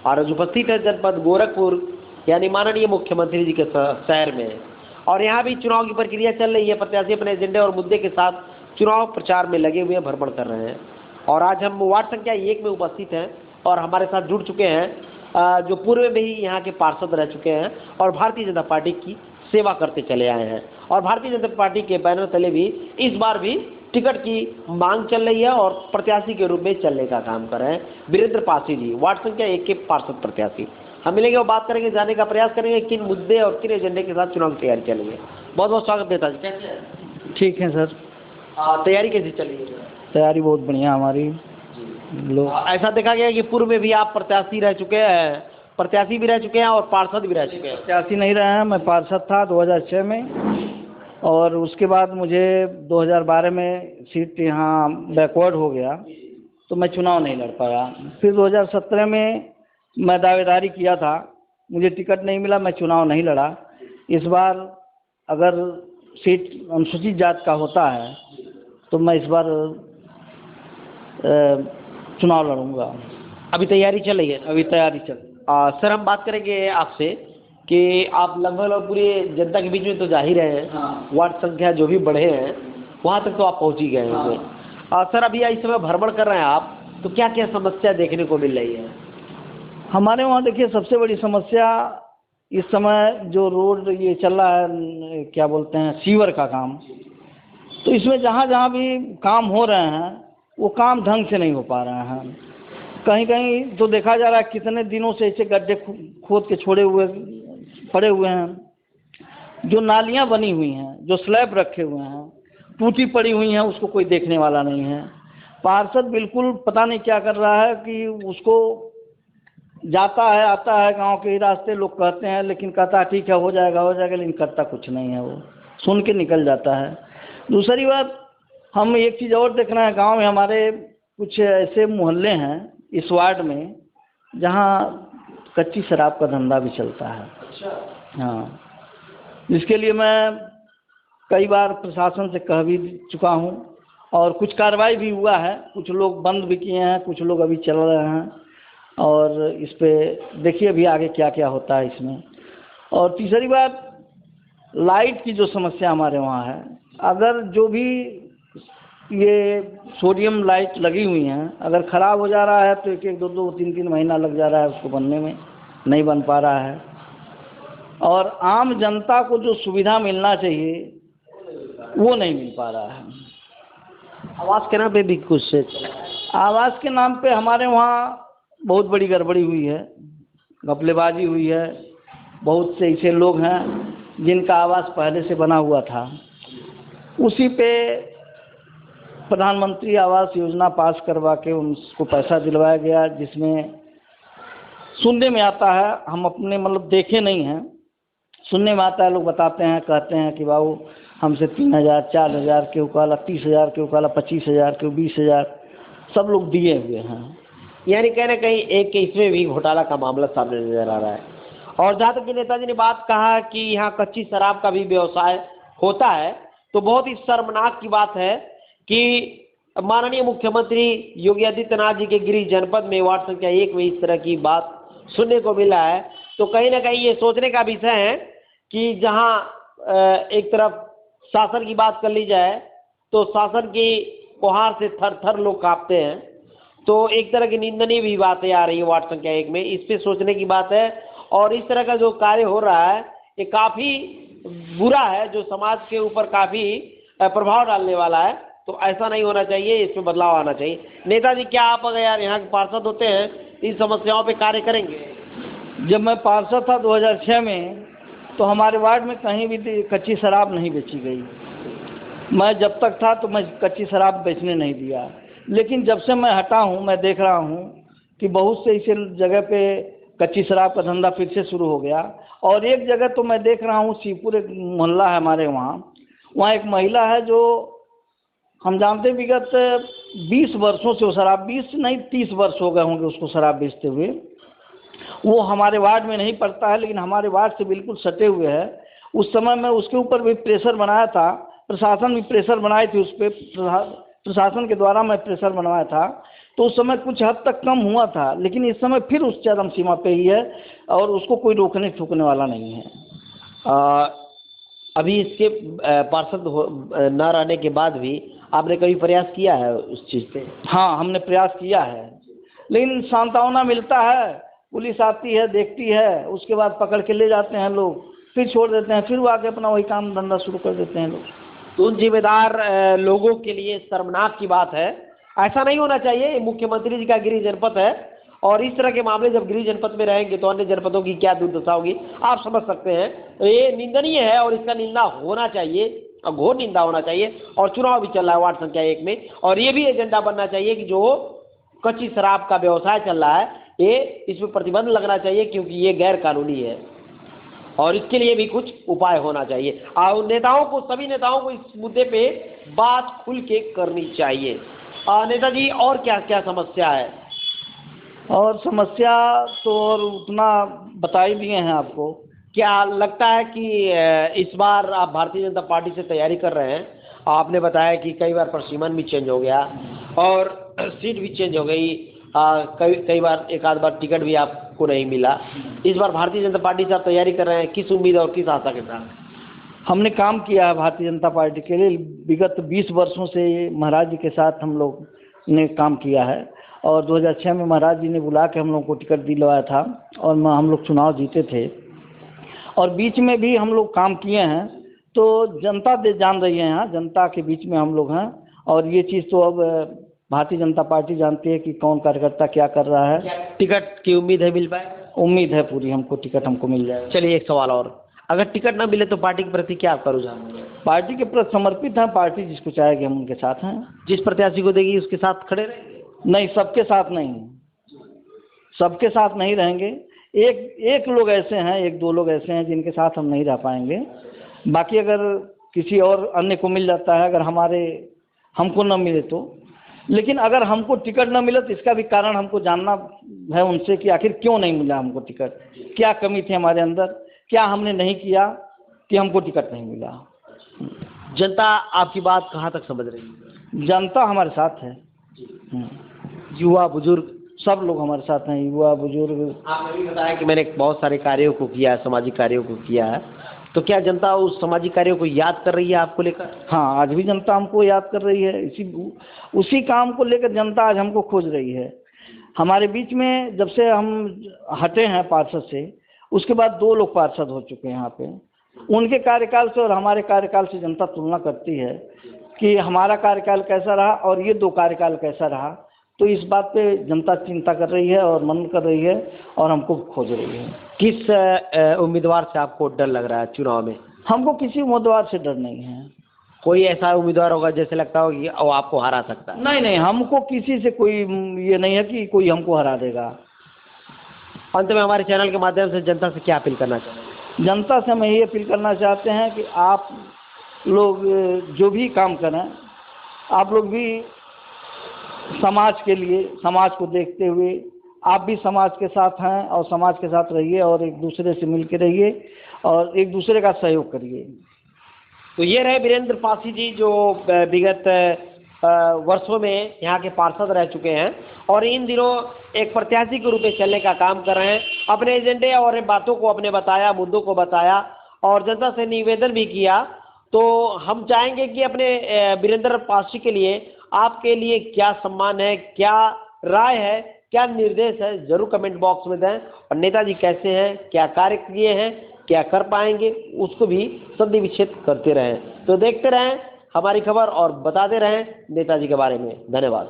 और आज उपस्थित है जनपद गोरखपुर यानी माननीय मुख्यमंत्री जी के शहर में। और यहाँ भी चुनाव की प्रक्रिया चल रही है। प्रत्याशी अपने एजेंडे और मुद्दे के साथ चुनाव प्रचार में लगे हुए भ्रमण कर रहे हैं। और आज हम वार्ड संख्या 1 में उपस्थित हैं और हमारे साथ जुड़ चुके हैं जो पूर्व में ही यहाँ के पार्षद रह चुके हैं और भारतीय जनता पार्टी की सेवा करते चले आए हैं। और भारतीय जनता पार्टी के बैनर तले भी इस बार भी टिकट की मांग चल रही है और प्रत्याशी के रूप में चलने का काम कर रहे हैं वीरेंद्र पासी जी, वार्ड संख्या 1 के पार्षद प्रत्याशी। हम मिलेंगे और बात करेंगे, जानने का प्रयास करेंगे किन मुद्दे और किन एजेंडे के साथ चुनाव की तैयारी चलेंगे। बहुत बहुत स्वागत नेताजी, कैसे हैं? ठीक है सर। तैयारी कैसी चल रही है? तैयारी बहुत बढ़िया हमारी। ऐसा देखा गया कि पूर्व में भी आप प्रत्याशी रह चुके हैं, प्रत्याशी भी रह चुके हैं और पार्षद भी रह चुके हैं। प्रत्याशी नहीं रहे हैं, मैं पार्षद था 2006 में और उसके बाद मुझे 2012 में सीट यहाँ बैकवर्ड हो गया तो मैं चुनाव नहीं लड़ पाया। फिर 2017 में मैं दावेदारी किया था, मुझे टिकट नहीं मिला, मैं चुनाव नहीं लड़ा। इस बार अगर सीट अनुसूचित जाति का होता है तो मैं इस बार चुनाव लड़ूंगा। अभी तैयारी चल रही है? अभी तैयारी चल। सर हम बात करेंगे आपसे कि आप लगभग पूरी जनता के बीच में तो जा ही रहे हैं। हाँ। वार्ड संख्या जो भी बढ़े हैं वहाँ तक तो आप पहुँच ही गए हैं। हाँ। सर अभी इस समय भ्रमण कर रहे हैं आप, तो क्या क्या समस्या देखने को मिल रही है? हमारे वहाँ देखिए सबसे बड़ी समस्या इस समय जो रोड ये चल रहा है, क्या बोलते हैं, सीवर का काम, तो इसमें जहाँ जहाँ भी काम हो रहे हैं वो काम ढंग से नहीं हो पा रहे हैं। कहीं कहीं तो देखा जा रहा है कितने दिनों से ऐसे गड्ढे खोद के पड़े हुए हैं। जो नालियाँ बनी हुई हैं, जो स्लैब रखे हुए हैं, टूटी पड़ी हुई हैं, उसको कोई देखने वाला नहीं है। पार्षद बिल्कुल पता नहीं क्या कर रहा है कि उसको जाता है आता है, गांव के ही रास्ते लोग कहते हैं, लेकिन कहता है ठीक है हो जाएगा, लेकिन करता कुछ नहीं है, वो सुन के निकल जाता है। दूसरी बात, हम एक चीज़ और देख रहे हैं, गांव में हमारे कुछ ऐसे मोहल्ले हैं इस वार्ड में जहां कच्ची शराब का धंधा भी चलता है। अच्छा। हाँ, इसके लिए मैं कई बार प्रशासन से कह भी चुका हूं और कुछ कार्रवाई भी हुआ है। कुछ लोग बंद भी किए हैं, कुछ लोग अभी चल रहे हैं और इस पे देखिए अभी आगे क्या क्या होता है इसमें। और तीसरी बात, लाइट की जो समस्या हमारे वहाँ है, अगर जो भी ये सोडियम लाइट लगी हुई हैं अगर ख़राब हो जा रहा है तो एक 2-3 महीना लग जा रहा है उसको बनने में, नहीं बन पा रहा है। और आम जनता को जो सुविधा मिलना चाहिए वो नहीं मिल पा रहा है। आवास के नाम पे भी कुछ आवास के नाम पे हमारे वहाँ बहुत बड़ी गड़बड़ी हुई है, घपलेबाजी हुई है। बहुत से ऐसे लोग हैं जिनका आवास पहले से बना हुआ था, उसी पे प्रधानमंत्री आवास योजना पास करवा के उनको पैसा दिलवाया गया, जिसमें सुनने में आता है, हम अपने मतलब देखे नहीं हैं, सुनने में आता है, लोग बताते हैं, कहते हैं कि बाबू हमसे 3,000 4,000 के उकाला, 30,000 के उकाला, 25,000 के, 20,000 सब लोग दिए हुए हैं। यानी कहीं ना कहीं एक इसमें भी घोटाला का मामला सामने नजर आ रहा है। और जहाँ तक कि नेताजी ने बात कहा कि यहाँ कच्ची शराब का भी व्यवसाय होता है, तो बहुत ही शर्मनाक की बात है कि माननीय मुख्यमंत्री योगी आदित्यनाथ जी के गृह जनपद में वार्ड संख्या 1 में इस तरह की बात सुनने को मिला है। तो कहीं ना कहीं ये सोचने का विषय है कि जहाँ एक तरफ शासन की बात कर ली जाए तो शासन की फुहार से थर थर लोग कांपते हैं, तो एक तरह की निंदनीय भी बातें आ रही है वार्ड संख्या 1 में। इस पे सोचने की बात है। और इस तरह का जो कार्य हो रहा है ये काफ़ी बुरा है, जो समाज के ऊपर काफ़ी प्रभाव डालने वाला है। तो ऐसा नहीं होना चाहिए, इसमें बदलाव आना चाहिए। नेताजी, क्या आप अगर यार यहाँ के पार्षद होते हैं इन समस्याओं पे कार्य करेंगे? जब मैं पार्षद था 2006 में तो हमारे वार्ड में कहीं भी कच्ची शराब नहीं बेची गई। मैं जब तक था तो मैं कच्ची शराब बेचने नहीं दिया, लेकिन जब से मैं हटा हूँ मैं देख रहा हूँ कि बहुत से ऐसे जगह पे कच्ची शराब का धंधा फिर से शुरू हो गया। और एक जगह तो मैं देख रहा हूँ, शिवपुर एक मोहल्ला है हमारे वहाँ एक महिला है जो हम जानते विगत 20 वर्षों से वो शराब, 20 नहीं 30 वर्ष हो गए होंगे उसको शराब बेचते हुए। वो हमारे वार्ड में नहीं पड़ता है लेकिन हमारे वार्ड से बिल्कुल सटे हुए है। उस समय मैं उसके ऊपर भी प्रेशर बनाया था, प्रशासन भी प्रेशर बनाई थी उस पर, प्रशासन के द्वारा मैं प्रेशर बनवाया था। तो उस समय कुछ हद तक कम हुआ था, लेकिन इस समय फिर उस चरम सीमा पे ही है और उसको कोई रोकने टोकने वाला नहीं है। अभी इसके पार्षद न रहने के बाद भी आपने कभी प्रयास किया है उस चीज़ पे? हाँ, हमने प्रयास किया है, लेकिन सांत्वना मिलता है, पुलिस आती है, देखती है, उसके बाद पकड़ के ले जाते हैं लोग, फिर छोड़ देते हैं, फिर वो आके अपना वही काम धंधा शुरू कर देते हैं लोग। तो उन जिम्मेदार लोगों के लिए शर्मनाक की बात है, ऐसा नहीं होना चाहिए। मुख्यमंत्री जी का गृह जनपद है और इस तरह के मामले जब गृह जनपद में रहेंगे तो अन्य जनपदों की क्या दुर्दशा होगी आप समझ सकते हैं। तो ये निंदनीय है और इसका निंदा होना चाहिए, घोर निंदा होना चाहिए। और चुनाव भी चल रहा है वार्ड संख्या 1 में, और ये भी एजेंडा बनना चाहिए कि जो कच्ची शराब का व्यवसाय चल रहा है ये इसमें प्रतिबंध लगना चाहिए, क्योंकि ये गैर कानूनी है और इसके लिए भी कुछ उपाय होना चाहिए। और नेताओं को, सभी नेताओं को इस मुद्दे पे बात खुल के करनी चाहिए। नेताजी और क्या क्या समस्या है? और समस्या तो और उतना बता ही दिए हैं आपको। क्या लगता है कि इस बार आप भारतीय जनता पार्टी से तैयारी कर रहे हैं? आपने बताया कि कई बार प्रसीमन भी चेंज हो गया और सीट भी चेंज हो गई, कई बार एक आध बार टिकट भी आपको नहीं मिला। इस बार भारतीय जनता पार्टी से आप तैयारी कर रहे हैं, किस उम्मीद और किस आशा के साथ? हमने काम किया है भारतीय जनता पार्टी के लिए, विगत 20 वर्षों से महाराज जी के साथ हम लोग ने काम किया है और 2006 में महाराज जी ने बुला के हम लोग को टिकट दिलवाया था और हम लोग चुनाव जीते थे और बीच में भी हम लोग काम किए हैं। तो जनता जान रही है, यहाँ जनता के बीच में हम लोग हैं और ये चीज़ तो अब भारतीय जनता पार्टी जानती है कि कौन कार्यकर्ता क्या कर रहा है। टिकट की उम्मीद है मिल पाए? उम्मीद है पूरी, हमको टिकट हमको मिल जाएगा। चलिए एक सवाल और, अगर टिकट ना मिले तो पार्टी के प्रति क्या आपका रुझान है? पार्टी के प्रति समर्पित हैं, पार्टी जिसको चाहेगी हम उनके साथ हैं। जिस प्रत्याशी को देगी उसके साथ खड़े रहेंगे? नहीं, सबके साथ नहीं, सबके साथ नहीं रहेंगे। एक लोग ऐसे हैं, एक दो लोग ऐसे हैं जिनके साथ हम नहीं रह पाएंगे। बाकी अगर किसी और अन्य को मिल जाता है, अगर हमको न मिले तो। लेकिन अगर हमको टिकट न मिले तो इसका भी कारण हमको जानना है उनसे कि आखिर क्यों नहीं मिला हमको टिकट, क्या कमी थी हमारे अंदर, क्या हमने नहीं किया कि हमको टिकट नहीं मिला। जनता आपकी बात कहाँ तक समझ रही है? जनता हमारे साथ है, युवा बुजुर्ग सब लोग हमारे साथ हैं, युवा बुजुर्ग। आपने भी बताया कि मैंने बहुत सारे कार्यों को किया है, सामाजिक कार्यों को किया है, तो क्या जनता उस सामाजिक कार्यों को याद कर रही है आपको लेकर? हाँ, आज भी जनता हमको याद कर रही है, उसी काम को लेकर जनता आज हमको खोज रही है। हमारे बीच में जब से हम हटे हैं पार्षद से, उसके बाद 2 लोग पार्षद हो चुके हैं यहाँ पे। उनके कार्यकाल से और हमारे कार्यकाल से जनता तुलना करती है कि हमारा कार्यकाल कैसा रहा और ये 2 कार्यकाल कैसा रहा। तो इस बात पे जनता चिंता कर रही है और मनन कर रही है और हमको खोज रही है। किस उम्मीदवार से आपको डर लग रहा है चुनाव में? हमको किसी उम्मीदवार से डर नहीं है। कोई ऐसा उम्मीदवार होगा जैसे लगता हो कि वो आपको हरा सकता है? नहीं, हमको किसी से कोई ये नहीं है कि कोई हमको हरा देगा। अंत में हमारे चैनल के माध्यम से जनता से क्या अपील करना चाहते हैं? जनता से हम यही अपील करना चाहते हैं कि आप लोग जो भी काम करें, आप लोग भी समाज के लिए, समाज को देखते हुए आप भी समाज के साथ हैं और समाज के साथ रहिए और एक दूसरे से मिल के रहिए और एक दूसरे का सहयोग करिए। तो ये रहे वीरेंद्र पासी जी, जो विगत वर्षों में यहाँ के पार्षद रह चुके हैं और इन दिनों एक प्रत्याशी के रूप में चलने का काम कर रहे हैं। अपने एजेंडे और बातों को अपने बताया, मुद्दों को बताया और जनता से निवेदन भी किया। तो हम चाहेंगे कि अपने वीरेंद्र पासी के लिए आपके लिए क्या सम्मान है, क्या राय है, क्या निर्देश है, जरूर कमेंट बॉक्स में दें। और नेताजी कैसे हैं, क्या कार्य किए हैं, क्या कर पाएंगे, उसको भी संधि विच्छेद करते रहें। तो देखते रहें हमारी खबर और बताते रहें नेताजी के बारे में। धन्यवाद।